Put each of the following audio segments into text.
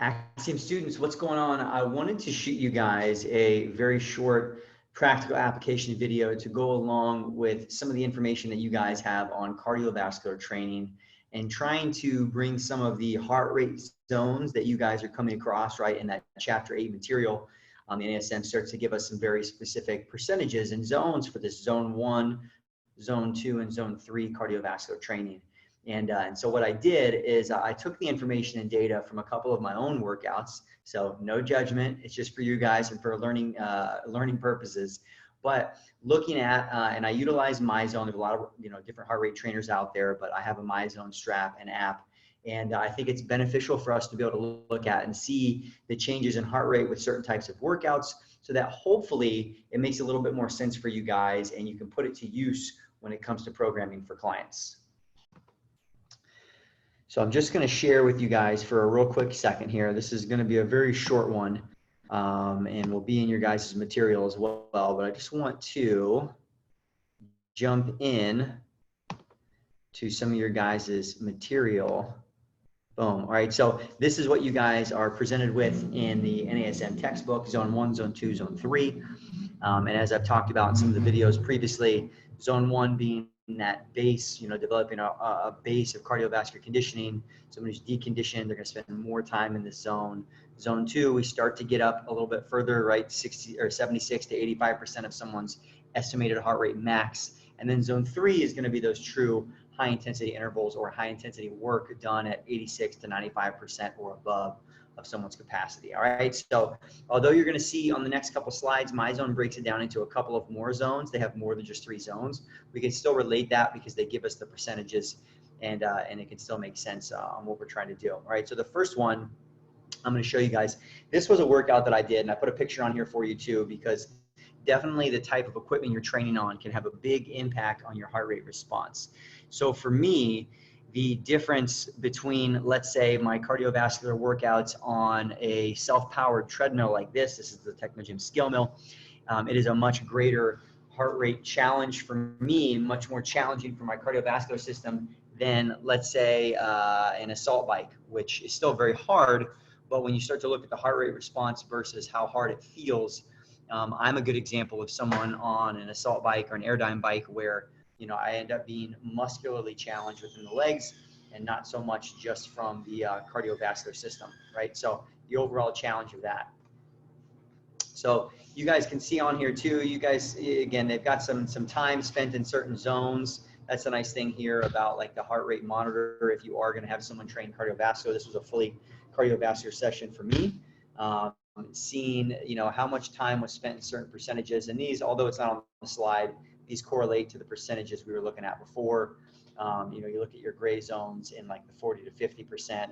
Axiom students, what's going on? I wanted to shoot you guys a very short practical application video to go along with some of the information that you guys have on cardiovascular training and trying to bring some of the heart rate zones that you guys are coming across, right, in that chapter 8 material. The NASM starts to give us some very specific percentages and zones for this zone 1, zone 2, and zone 3 cardiovascular training. And so what I did is I took the information and data from a couple of my own workouts. So no judgment. It's just for you guys and for learning purposes. But looking at, and I utilize MyZone. There's a lot of different heart rate trainers out there, but I have a MyZone strap and app. And I think it's beneficial for us to be able to look at and see the changes in heart rate with certain types of workouts so that hopefully it makes a little bit more sense for you guys and you can put it to use when it comes to programming for clients. So I'm just going to share with you guys for a real quick second here. This is going to be a very short one and will be in your guys' material as well. But I just want to jump in to some of your guys' material. Boom. All right. So this is what you guys are presented with in the NASM textbook, zone 1, zone 2, zone 3. And as I've talked about in some of the videos previously, zone 1 being that base, developing a base of cardiovascular conditioning. Someone who's deconditioned, they're going to spend more time in this zone. Zone 2, we start to get up a little bit further, right? 60 or 76 to 85% of someone's estimated heart rate max. And then zone 3 is going to be those true high intensity intervals or high intensity work done at 86 to 95% or above of someone's capacity. All right. So although you're going to see on the next couple slides, MyZone breaks it down into a couple of more zones. They have more than just 3 zones. We can still relate that because they give us the percentages and it can still make sense on what we're trying to do. All right. So the first one I'm going to show you guys, this was a workout that I did, and I put a picture on here for you too, because definitely the type of equipment you're training on can have a big impact on your heart rate response. So for me, the difference between, let's say, my cardiovascular workouts on a self-powered treadmill like this is the Technogym Skill Mill. It is a much greater heart rate challenge for me, much more challenging for my cardiovascular system than, let's say, an assault bike, which is still very hard. But when you start to look at the heart rate response versus how hard it feels, I'm a good example of someone on an assault bike or an Airdyne bike where I end up being muscularly challenged within the legs and not so much just from the cardiovascular system, right? So the overall challenge of that. So you guys can see on here too, you guys, again, they've got some time spent in certain zones. That's the nice thing here about like the heart rate monitor. If you are going to have someone train cardiovascular, this was a fully cardiovascular session for me. Seeing, how much time was spent in certain percentages. And these, although it's not on the slide, these correlate to the percentages we were looking at before. You look at your gray zones in like the 40 to 50%.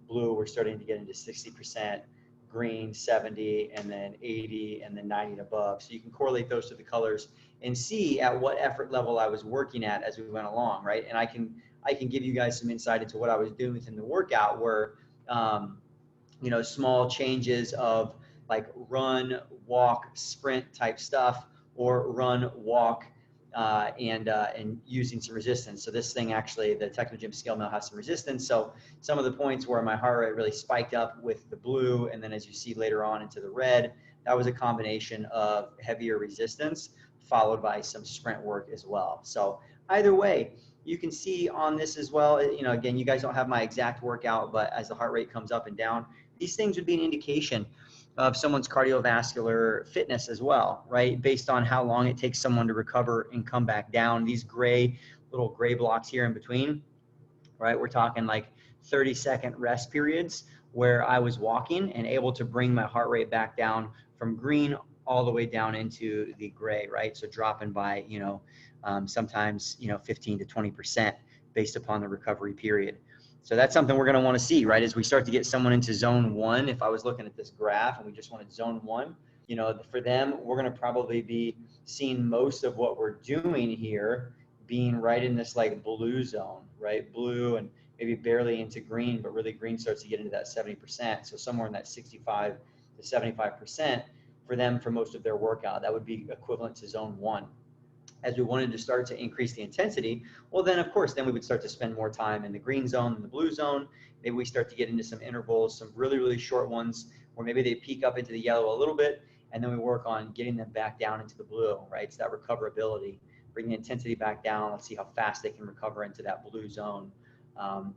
Blue, we're starting to get into 60%. Green, 70, and then 80, and then 90 and above. So you can correlate those to the colors and see at what effort level I was working at as we went along, right? And I can give you guys some insight into what I was doing within the workout where, small changes of like run, walk, sprint type stuff, or run, walk, and using some resistance. So this thing actually, the Technogym Skill Mill has some resistance. So some of the points where my heart rate really spiked up with the blue, and then as you see later on into the red, that was a combination of heavier resistance followed by some sprint work as well. So either way, you can see on this as well, again, you guys don't have my exact workout, but as the heart rate comes up and down, these things would be an indication of someone's cardiovascular fitness as well, right? Based on how long it takes someone to recover and come back down. These little gray blocks here in between, right? We're talking like 30-second rest periods where I was walking and able to bring my heart rate back down from green all the way down into the gray, right? So dropping by, sometimes, 15 to 20% based upon the recovery period. So that's something we're going to want to see, right? As we start to get someone into zone 1, if I was looking at this graph and we just wanted zone 1, for them, we're going to probably be seeing most of what we're doing here being right in this like blue zone, right? Blue and maybe barely into green, but really green starts to get into that 70%. So somewhere in that 65 to 75% for them for most of their workout. That would be equivalent to zone 1. as we wanted to start to increase the intensity, well, then of course, then we would start to spend more time in the green zone than the blue zone. Maybe we start to get into some intervals, some really, really short ones, or maybe they peak up into the yellow a little bit, and then we work on getting them back down into the blue, right? It's that recoverability, bring the intensity back down. Let's see how fast they can recover into that blue zone.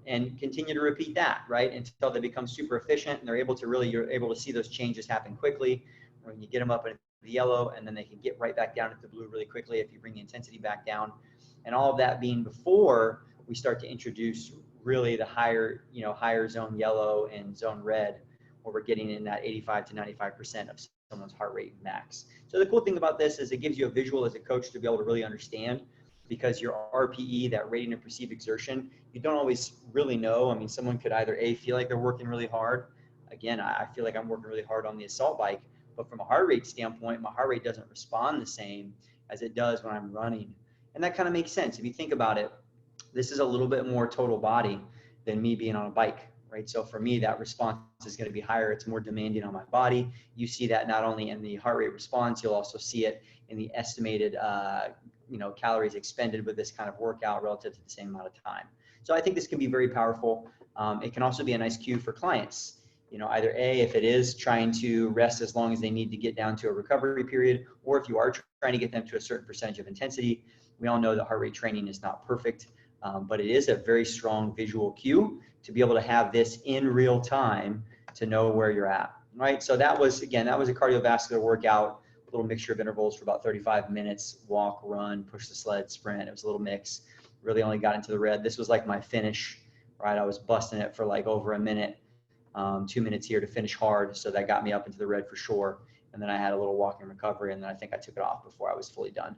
And continue to repeat that, right, until they become super efficient and they're able to really, you're able to see those changes happen quickly when you get them up into the yellow, and then they can get right back down into the blue really quickly if you bring the intensity back down. And all of that being before we start to introduce really the higher, higher zone yellow and zone red, where we're getting in that 85 to 95% of someone's heart rate max. So the cool thing about this is it gives you a visual as a coach to be able to really understand, because your RPE, that rating of perceived exertion, you don't always really know. I mean, someone could either feel like they're working really hard. Again, I feel like I'm working really hard on the assault bike, but from a heart rate standpoint, my heart rate doesn't respond the same as it does when I'm running. And that kind of makes sense. If you think about it, this is a little bit more total body than me being on a bike, right? So for me, that response is going to be higher. It's more demanding on my body. You see that not only in the heart rate response, you'll also see it in the estimated, calories expended with this kind of workout relative to the same amount of time. So I think this can be very powerful. It can also be a nice cue for clients. Either if it is trying to rest as long as they need to get down to a recovery period, or if you are trying to get them to a certain percentage of intensity. We all know that heart rate training is not perfect, but it is a very strong visual cue to be able to have this in real time to know where you're at, right? So that was a cardiovascular workout, a little mixture of intervals for about 35 minutes, walk, run, push the sled, sprint. It was a little mix, really only got into the red. This was like my finish, right? I was busting it for like over a minute. 2 minutes here to finish hard. So that got me up into the red for sure. And then I had a little walking recovery, and then I think I took it off before I was fully done.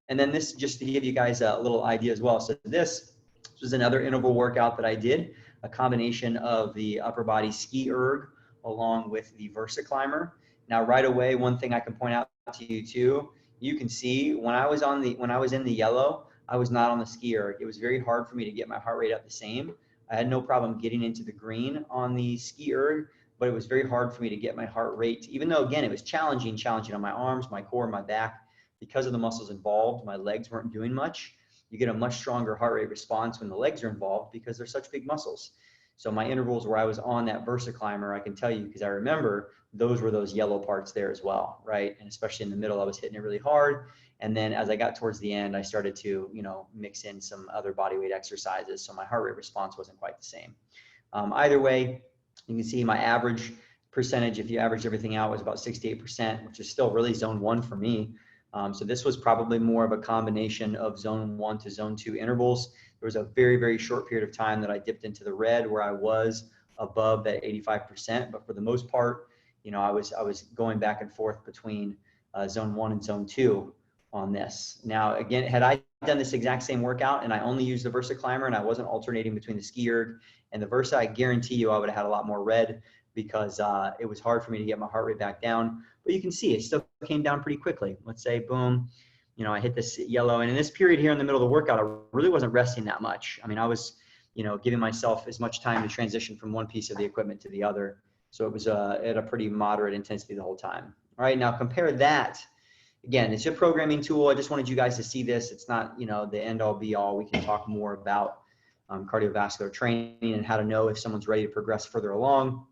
And then this, just to give you guys a little idea as well. So this was another interval workout that I did, a combination of the upper body ski erg along with the Versa climber. Now, right away, one thing I can point out to you too, you can see when I was in the yellow, I was not on the ski erg. It was very hard for me to get my heart rate up the same. I had no problem getting into the green on the ski erg, but it was very hard for me to get my heart rate, even though, again, it was challenging on my arms, my core, my back. Because of the muscles involved, my legs weren't doing much. You get a much stronger heart rate response when the legs are involved because they're such big muscles. So my intervals where I was on that Versa climber, I can tell you, because I remember those were those yellow parts there as well, right? And especially in the middle, I was hitting it really hard. And then as I got towards the end, I started to, mix in some other body weight exercises. So my heart rate response wasn't quite the same. Either way, you can see my average percentage, if you average everything out, was about 68%, which is still really zone 1 for me. So this was probably more of a combination of zone 1 to zone 2 intervals. There was a very, very short period of time that I dipped into the red where I was above that 85%. But for the most part, I was going back and forth between zone 1 and zone 2 on this. Now, again, had I done this exact same workout and I only used the Versa climber and I wasn't alternating between the ski erg and the Versa, I guarantee you I would have had a lot more red, because it was hard for me to get my heart rate back down. But you can see it still came down pretty quickly. Let's say, boom, I hit this yellow. And in this period here in the middle of the workout, I really wasn't resting that much. I mean, I was, giving myself as much time to transition from one piece of the equipment to the other. So it was at a pretty moderate intensity the whole time. All right, now compare that. Again, it's a programming tool. I just wanted you guys to see this. It's not, the end all be all. We can talk more about cardiovascular training and how to know if someone's ready to progress further along.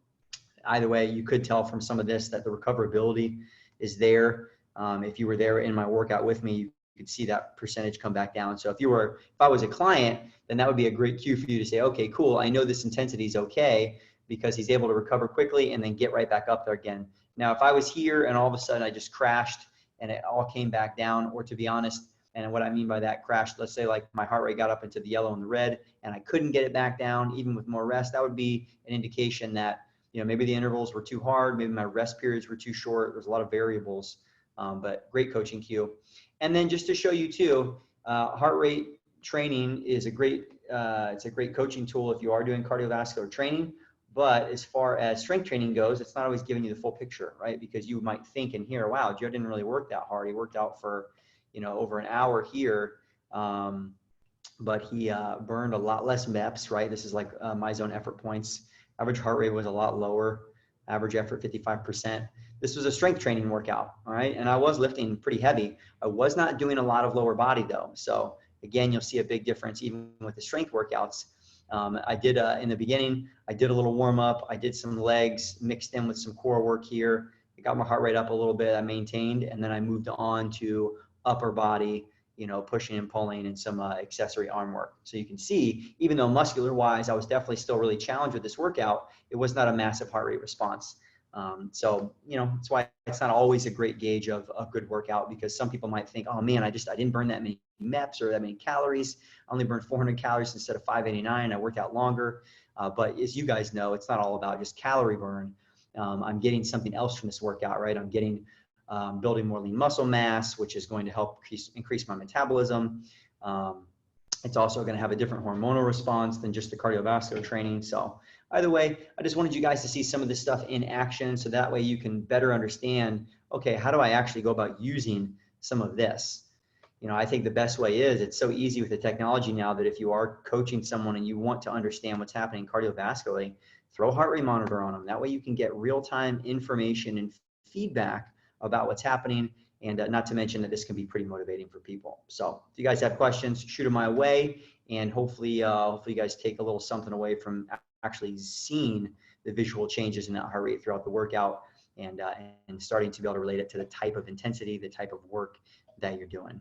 Either way, you could tell from some of this that the recoverability is there. If you were there in my workout with me, you could see that percentage come back down. So if I was a client, then that would be a great cue for you to say, okay, cool, I know this intensity is okay, because he's able to recover quickly and then get right back up there again. Now, if I was here and all of a sudden I just crashed and it all came back down, or to be honest, and what I mean by that crashed, let's say like my heart rate got up into the yellow and the red and I couldn't get it back down even with more rest, that would be an indication that maybe the intervals were too hard, maybe my rest periods were too short. There's a lot of variables, but great coaching cue. And then just to show you too, heart rate training is it's a great coaching tool if you are doing cardiovascular training. But as far as strength training goes, it's not always giving you the full picture, right? Because you might think in here, wow, Joe didn't really work that hard. He worked out for, over an hour here, but he burned a lot less MEPs, right? This is like my zone effort points. Average heart rate was a lot lower, average effort 55%. This was a strength training workout, all right? And I was lifting pretty heavy. I was not doing a lot of lower body though. So again, you'll see a big difference even with the strength workouts. I did, in the beginning, I did a little warm up. I did some legs mixed in with some core work here. It got my heart rate up a little bit. I maintained, and then I moved on to upper body, you know, pushing and pulling and some accessory arm work. So you can see, even though muscular wise, I was definitely still really challenged with this workout, it was not a massive heart rate response. So, you know, that's why it's not always a great gauge of a good workout, because some people might think, oh man, I didn't burn that many MEPs or that many calories. I only burned 400 calories instead of 589. I worked out longer. But as you guys know, it's not all about just calorie burn. I'm getting something else from this workout, right? I'm getting building more lean muscle mass, which is going to help increase my metabolism. It's also going to have a different hormonal response than just the cardiovascular training. So either way, I just wanted you guys to see some of this stuff in action, so that way you can better understand, okay, how do I actually go about using some of this? You know, I think the best way is, it's so easy with the technology now that if you are coaching someone and you want to understand what's happening cardiovascularly, throw a heart rate monitor on them. That way you can get real-time information and feedback about what's happening. And not to mention that this can be pretty motivating for people. So if you guys have questions, shoot them my way. And hopefully, hopefully you guys take a little something away from actually seeing the visual changes in that heart rate throughout the workout, and starting to be able to relate it to the type of intensity, the type of work that you're doing.